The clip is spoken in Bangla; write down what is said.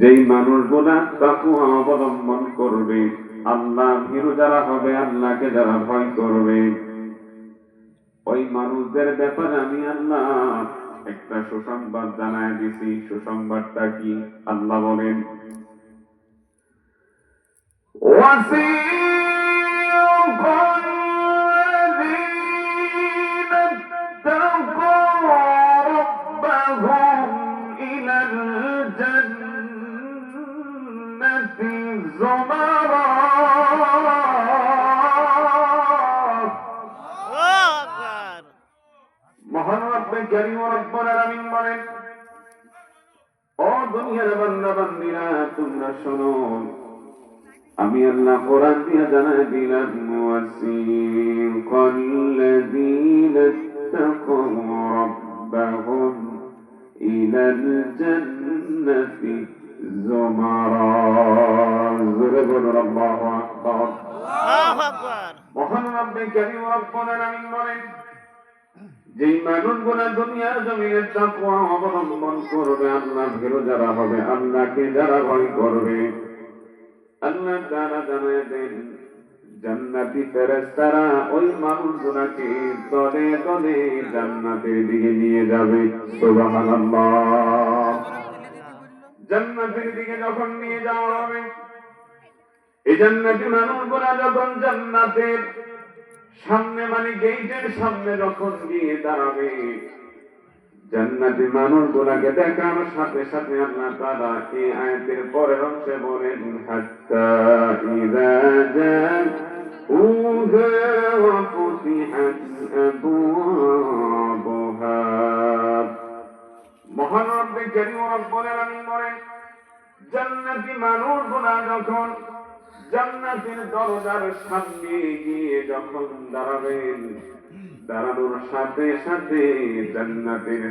যেই মানুষগুলা তাকওয়া অবলম্বন করবে, আল্লাহ ভীরু যারা হবে, আল্লাহকে যারা ভয় করবে, ওই মানুষদের ব্যাপারে আমি আল্লাহ একটা সুসংবাদ জানায় দিছি। সুসংবাদটা কি? আল্লাহ বলেন, মহান রব্বে কারীম রব্বুল আলামিন বলেন, ও দুনিয়ার বান্দা বান্দীরা, তোমরা শোনো, আমি আল্লাহ কোরআন দিয়ে জানাই দিলাম, ওয়াসিকাল্লাযীনা ইত্তাকাউ রাব্বাহুম ইলাল জান্নাতি যুমারা। জোরে বলুন আল্লাহু আকবার। আল্লাহু আকবার। মহান রব্বে কারীম রব্বুল আলামিন বলেন, যেই মানুষগুলা দুনিয়ার জমিনে তাকওয়া অবলম্বন করবে, আল্লাহ ভীরু যারা হবে, আল্লাহকে যারা ভয় করবে, আল্লাহ তাআলা জানায় দেন, জান্নাতি ফেরেশতারা ওই মানুষগুলোকে দলে দলে জান্নাতের দিকে নিয়ে যাবে। সুবহানাল্লাহ। জান্নাতের দিকে যখন নিয়ে যাওয়া হবে, এই জান্নাতি মানুষগুলা যখন জান্নাতের সামনে, মানে গেটের সামনে যখন গিয়ে দাঁড়াবে, জান্নাতি মানুষগুলাকে দেখার সাথে সাথে আল্লাহ তাআলা এই আয়াতের পরের অংশে বলেন, হাত্তা ইযা জাউহা ওয়া ফুতিহাত আবওয়াবুহা। মহান রব্বে কারীম রব্বুল আলামিন বলেন, জান্নাতি মানুষগুলা যখন জান্নাতের দরজার সামনে গিয়ে যখন দাঁড়াবেন, দাঁড়ানোর সাথে সাথে জান্নাতের